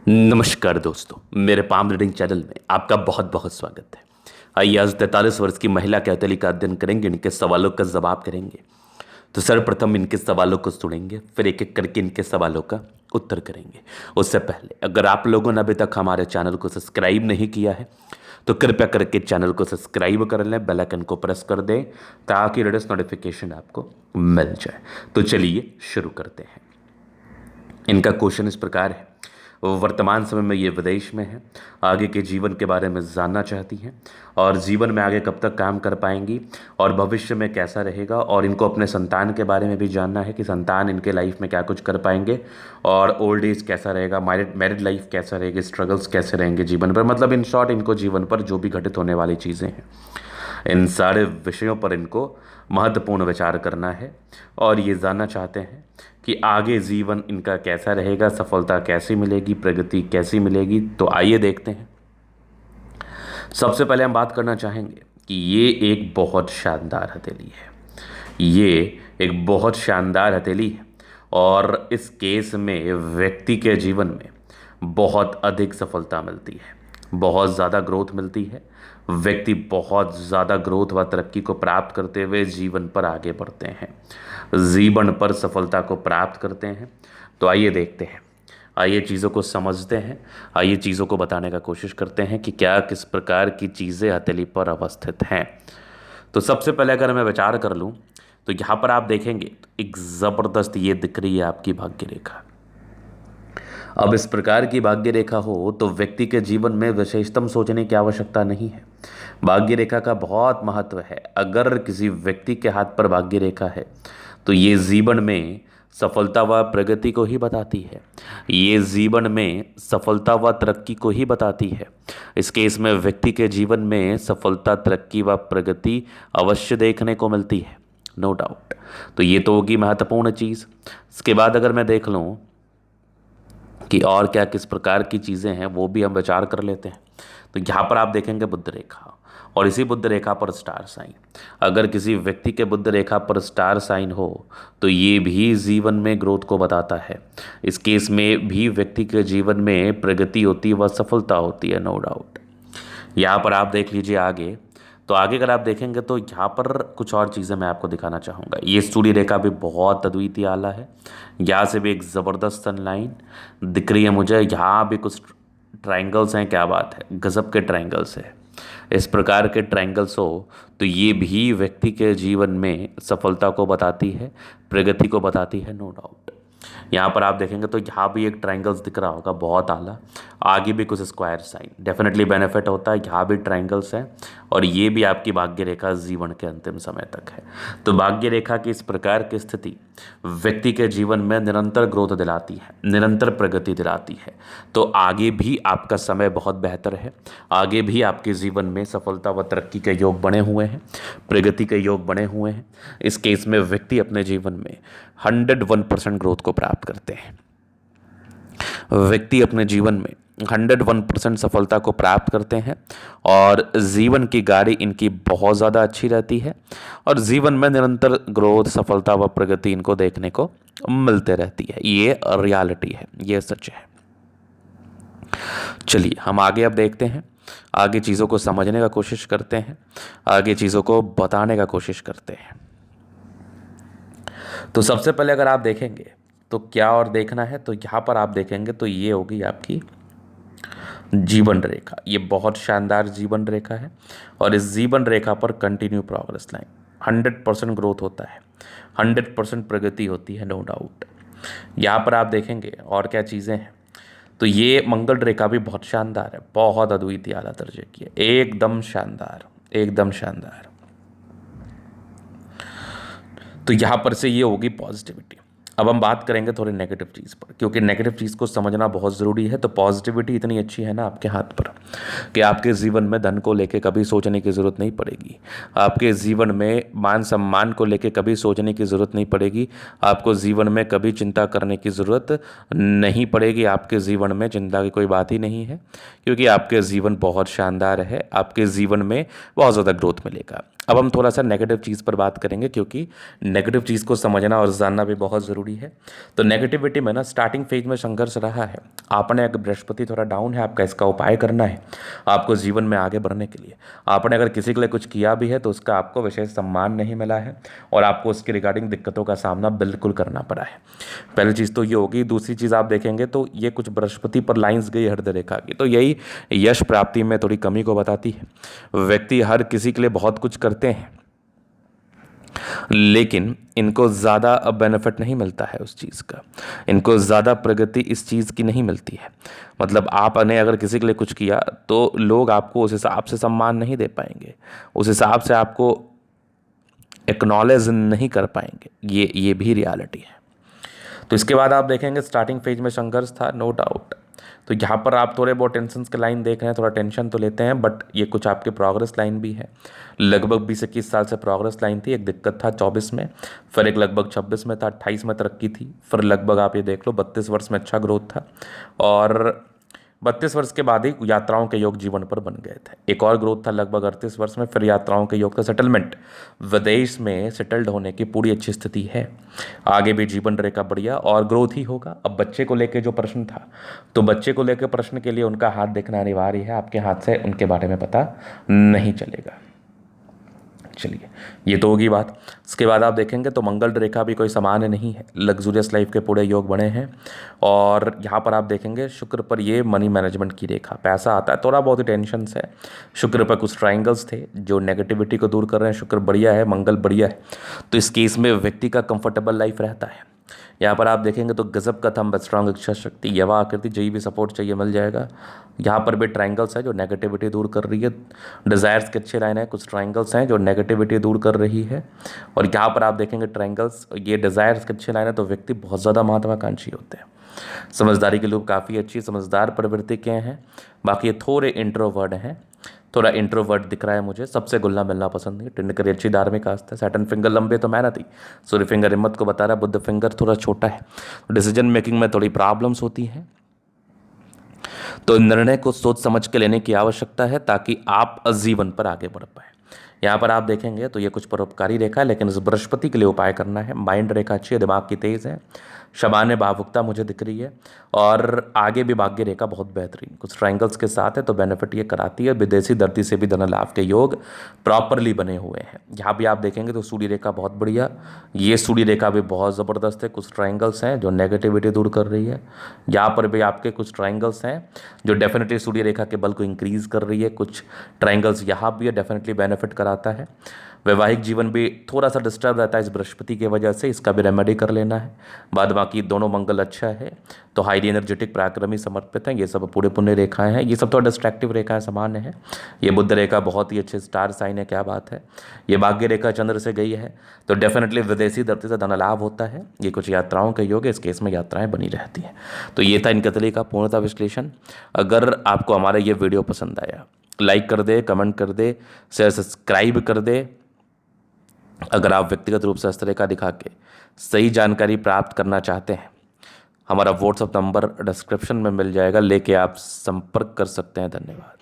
नमस्कार दोस्तों, मेरे पाम रीडिंग चैनल में आपका बहुत बहुत स्वागत है। आइए आज 43 वर्ष की महिला के हथेली का अध्ययन करेंगे, इनके सवालों का जवाब करेंगे। तो सर्वप्रथम इनके सवालों को सुनेंगे, फिर एक एक करके इनके सवालों का उत्तर करेंगे। उससे पहले अगर आप लोगों ने अभी तक हमारे चैनल को सब्सक्राइब नहीं किया है तो कृपया करके चैनल को सब्सक्राइब कर लें, बेल आइकन को प्रेस कर दें ताकि लेटेस्ट नोटिफिकेशन आपको मिल जाए। तो चलिए शुरू करते हैं। इनका क्वेश्चन इस प्रकार है, वर्तमान समय में ये विदेश में है, आगे के जीवन के बारे में जानना चाहती हैं और जीवन में आगे कब तक काम कर पाएंगी और भविष्य में कैसा रहेगा, और इनको अपने संतान के बारे में भी जानना है कि संतान इनके लाइफ में क्या कुछ कर पाएंगे और ओल्ड एज कैसा रहेगा, मैरिड लाइफ कैसा रहेगी, स्ट्रगल्स कैसे रहेंगे जीवन पर, मतलब इन शॉर्ट इनको जीवन पर जो भी घटित होने वाली चीज़ें हैं इन सारे विषयों पर इनको महत्वपूर्ण विचार करना है और ये जानना चाहते हैं कि आगे जीवन इनका कैसा रहेगा, सफलता कैसी मिलेगी, प्रगति कैसी मिलेगी। तो आइए देखते हैं। सबसे पहले हम बात करना चाहेंगे कि ये एक बहुत शानदार हथेली है। ये एक बहुत शानदार हथेली है और इस केस में व्यक्ति के जीवन में बहुत अधिक सफलता मिलती है, बहुत ज़्यादा ग्रोथ मिलती है। व्यक्ति बहुत ज़्यादा ग्रोथ व तरक्की को प्राप्त करते हुए जीवन पर आगे बढ़ते हैं, जीवन पर सफलता को प्राप्त करते हैं। तो आइए देखते हैं, आइए चीज़ों को समझते हैं, आइए चीज़ों को बताने का कोशिश करते हैं कि क्या किस प्रकार की चीज़ें हथेली पर अवस्थित हैं। तो सबसे पहले अगर मैं विचार कर लूँ तो यहाँ पर आप देखेंगे एक ज़बरदस्त ये दिख रही है आपकी भाग्य रेखा। अब इस प्रकार की भाग्य रेखा हो तो व्यक्ति के जीवन में विशेषतम सोचने की आवश्यकता नहीं है। भाग्य रेखा का बहुत महत्व है। अगर किसी व्यक्ति के हाथ पर भाग्य रेखा है तो ये जीवन में सफलता व प्रगति को ही बताती है, ये जीवन में सफलता व तरक्की को ही बताती है। इस केस में व्यक्ति के जीवन में सफलता, तरक्की व प्रगति अवश्य देखने को मिलती है, नो डाउट। तो ये तो होगी महत्वपूर्ण चीज़। इसके बाद अगर मैं देख लूँ कि और क्या किस प्रकार की चीज़ें हैं वो भी हम विचार कर लेते हैं। तो यहाँ पर आप देखेंगे बुध रेखा और इसी बुध रेखा पर स्टार साइन। अगर किसी व्यक्ति के बुध रेखा पर स्टार साइन हो तो ये भी जीवन में ग्रोथ को बताता है। इस केस में भी व्यक्ति के जीवन में प्रगति होती है व सफलता होती है, नो डाउट। यहाँ पर आप देख लीजिए आगे। तो आगे अगर आप देखेंगे तो यहाँ पर कुछ और चीज़ें मैं आपको दिखाना चाहूँगा। ये सूर्य रेखा भी बहुत अद्वितीय आला है, यहाँ से भी एक ज़बरदस्त सन लाइन दिख रही है मुझे। यहाँ भी कुछ ट्रायंगल्स हैं, क्या बात है, गजब के ट्रायंगल्स है। इस प्रकार के ट्रायंगल्स हो तो ये भी व्यक्ति के जीवन में सफलता को बताती है, प्रगति को बताती है, नो डाउट। यहाँ पर आप देखेंगे तो यहाँ भी एक ट्रायंगल्स दिख रहा होगा, बहुत आला। आगे भी कुछ स्क्वायर साइन, डेफिनेटली बेनिफिट होता है। यहाँ भी ट्रायंगल्स हैं और ये भी आपकी भाग्य रेखा जीवन के अंतिम समय तक है। तो भाग्य रेखा की इस प्रकार की स्थिति व्यक्ति के जीवन में निरंतर ग्रोथ दिलाती है, निरंतर प्रगति दिलाती है। तो आगे भी आपका समय बहुत बेहतर है, आगे भी आपके जीवन में सफलता व तरक्की के योग बने हुए हैं, प्रगति के योग बने हुए हैं। इस केस में व्यक्ति अपने जीवन में 101% ग्रोथ को प्राप्त करते हैं। व्यक्ति अपने जीवन में 101% सफलता को प्राप्त करते हैं और जीवन की गाड़ी इनकी बहुत ज़्यादा अच्छी रहती है और जीवन में निरंतर ग्रोथ, सफलता व प्रगति इनको देखने को मिलते रहती है। ये रियलिटी है, ये सच है। चलिए हम आगे अब देखते हैं, आगे चीज़ों को समझने का कोशिश करते हैं, आगे चीज़ों को बताने का कोशिश करते हैं। तो सबसे पहले अगर आप देखेंगे तो क्या और देखना है, तो यहाँ पर आप देखेंगे तो ये होगी आपकी जीवन रेखा। ये बहुत शानदार जीवन रेखा है और इस जीवन रेखा पर कंटिन्यू प्रोग्रेस लाइन, 100% ग्रोथ होता है, 100% प्रगति होती है, नो डाउट। यहाँ पर आप देखेंगे और क्या चीज़ें हैं, तो ये मंगल रेखा भी बहुत शानदार है, बहुत अद्वितीय आला दर्जे की है, एकदम शानदार, एकदम शानदार। तो यहाँ पर से ये होगी पॉजिटिविटी। अब हम बात करेंगे थोड़ी नेगेटिव चीज़ पर, क्योंकि नेगेटिव चीज़ को समझना बहुत ज़रूरी है। तो पॉजिटिविटी इतनी अच्छी है ना आपके हाथ पर कि आपके जीवन में धन को लेके कभी सोचने की ज़रूरत नहीं पड़ेगी, आपके जीवन में मान सम्मान को लेके कभी सोचने की ज़रूरत नहीं पड़ेगी, आपको जीवन में कभी चिंता करने की ज़रूरत नहीं पड़ेगी। आपके जीवन में चिंता की कोई बात ही नहीं है क्योंकि आपके जीवन बहुत शानदार है, आपके जीवन में बहुत ज़्यादा ग्रोथ मिलेगा। अब हम थोड़ा सा नेगेटिव चीज़ पर बात करेंगे, क्योंकि नेगेटिव चीज़ को समझना और जानना भी बहुत ज़रूरी है। तो नेगेटिविटी में ना स्टार्टिंग फेज में संघर्ष रहा है। आपने अगर बृहस्पति थोड़ा डाउन है, आपका इसका उपाय करना है आपको जीवन में आगे बढ़ने के लिए। आपने अगर किसी के लिए कुछ किया भी है तो उसका आपको विशेष सम्मान नहीं मिला है और आपको उसके रिगार्डिंग दिक्कतों का सामना बिल्कुल करना पड़ा है। पहली चीज़ तो ये होगी। दूसरी चीज़ आप देखेंगे तो ये कुछ बृहस्पति पर लाइंस गई हृदय रेखा की, तो यही यश प्राप्ति में थोड़ी कमी को बताती है। व्यक्ति हर किसी के लिए बहुत कुछ करते हैं, लेकिन इनको ज़्यादा बेनिफिट नहीं मिलता है उस चीज़ का, इनको ज़्यादा प्रगति इस चीज़ की नहीं मिलती है। मतलब आपने अगर किसी के लिए कुछ किया तो लोग आपको उस हिसाब से सम्मान नहीं दे पाएंगे, उस हिसाब से आपको एक्नॉलेज नहीं कर पाएंगे। ये भी रियलिटी है। तो इसके बाद आप देखेंगे स्टार्टिंग फेज में संघर्ष था, नो डाउट। तो यहाँ पर आप थोड़े बहुत टेंशन के लाइन देख रहे हैं, थोड़ा टेंशन तो लेते हैं, बट ये कुछ आपके प्रोग्रेस लाइन भी है। लगभग 20-21 साल से प्रोग्रेस लाइन थी। एक दिक्कत था 24 में, फिर एक लगभग 26 में था, 28 में तरक्की थी, फिर लगभग आप ये देख लो 32 वर्ष में अच्छा ग्रोथ था, और 32 वर्ष के बाद ही यात्राओं के योग जीवन पर बन गए थे। एक और ग्रोथ था लगभग 38 वर्ष में, फिर यात्राओं के योग था, सेटलमेंट, विदेश में सेटल्ड होने की पूरी अच्छी स्थिति है। आगे भी जीवन रेखा बढ़िया और ग्रोथ ही होगा। अब बच्चे को लेके जो प्रश्न था, तो बच्चे को लेकर प्रश्न के लिए उनका हाथ देखना अनिवार्य है। आपके हाथ से उनके बारे में पता नहीं चलेगा। चलिए, ये तो होगी बात। इसके बाद आप देखेंगे तो मंगल रेखा भी कोई सामान्य नहीं है। लग्जूरियस लाइफ के पूरे योग बने हैं, और यहाँ पर आप देखेंगे शुक्र पर ये मनी मैनेजमेंट की रेखा, पैसा आता है, थोड़ा बहुत ही टेंशन है। शुक्र पर कुछ ट्राइंगल्स थे जो नेगेटिविटी को दूर कर रहे हैं। शुक्र बढ़िया है, मंगल बढ़िया है, तो इस केस में व्यक्ति का कंफर्टेबल लाइफ रहता है। यहाँ पर आप देखेंगे तो गजब का थंब, स्ट्रांग इच्छा शक्ति, यवा आकृति, जही भी सपोर्ट चाहिए मिल जाएगा। यहाँ पर भी ट्राइंगल्स है जो नेगेटिविटी दूर कर रही है। डिज़ायर्स के अच्छे लाइन है, कुछ ट्राइंगल्स हैं जो नेगेटिविटी दूर कर रही है। और यहाँ पर आप देखेंगे ट्राइंगल्स, ये डिज़ायर्स के अच्छे लाइन है, तो व्यक्ति बहुत ज़्यादा महत्वाकांक्षी होते हैं। समझदारी के लोग काफ़ी अच्छी समझदार प्रवृत्ति के हैं। बाकी ये थोड़े इंट्रोवर्ड हैं, थोड़ा इंट्रोवर्ट दिख रहा है मुझे। सबसे घुलना मिलना पसंद नहीं। टिंड करी अच्छी धार्मिक आस्था है। सैटर्न फिंगर लंबे तो मेहनती, सूर्य फिंगर हिम्मत को बता रहा है, बुध फिंगर थोड़ा छोटा है। डिसीजन मेकिंग में थोड़ी प्रॉब्लम्स होती हैं, तो निर्णय को सोच समझ के लेने की आवश्यकता है ताकि आप जीवन पर आगे बढ़ पाए। यहाँ पर आप देखेंगे तो ये कुछ परोपकारी रेखा है, लेकिन इस बृहस्पति के लिए उपाय करना है। माइंड रेखा अच्छी है, दिमाग की तेज है, शबाने भावुकता मुझे दिख रही है, और आगे भी भाग्य रेखा बहुत बेहतरीन, कुछ ट्राइंगल्स के साथ है, तो बेनिफिट ये कराती है। विदेशी धरती से भी धन लाभ के योग प्रॉपरली बने हुए हैं। यहाँ भी आप देखेंगे तो सूर्य रेखा बहुत बढ़िया, ये सूर्य रेखा भी बहुत ज़बरदस्त है। कुछ ट्राइंगल्स हैं जो नेगेटिविटी दूर कर रही है। यहाँ पर भी आपके कुछ ट्राइंगल्स हैं जो डेफिनेटली सूर्य रेखा के बल को इंक्रीज कर रही है। कुछ ट्राइंगल्स यहाँ भी है, डेफिनेटली बेनिफिट कराता है। वैवाहिक जीवन भी थोड़ा सा डिस्टर्ब रहता है इस बृहस्पति की वजह से, इसका भी रेमेडी कर लेना है। बाद बाकी दोनों मंगल अच्छा है, तो हाईली एनर्जेटिक पराक्रमी समर्पित हैं। ये सब पूरे पुण्य रेखाएं हैं, ये सब थोड़ा डिस्ट्रैक्टिव रेखाएं सामान्य है। ये बुध रेखा बहुत ही अच्छे स्टार साइन है, क्या बात है। ये भाग्य रेखा चंद्र से गई है, तो डेफिनेटली विदेशी धरती से धन लाभ होता है। ये कुछ यात्राओं के योग है, इस केस में यात्राएं बनी रहती हैं। तो ये था इनके तरीके का पूर्णतः विश्लेषण। अगर आपको हमारा ये वीडियो पसंद आया, लाइक कर दे, कमेंट कर दे, शेयर सब्सक्राइब कर दे। अगर आप व्यक्तिगत रूप से हस्तरेखा दिखा के सही जानकारी प्राप्त करना चाहते हैं, हमारा व्हाट्सएप नंबर डिस्क्रिप्शन में मिल जाएगा, लेके आप संपर्क कर सकते हैं। धन्यवाद।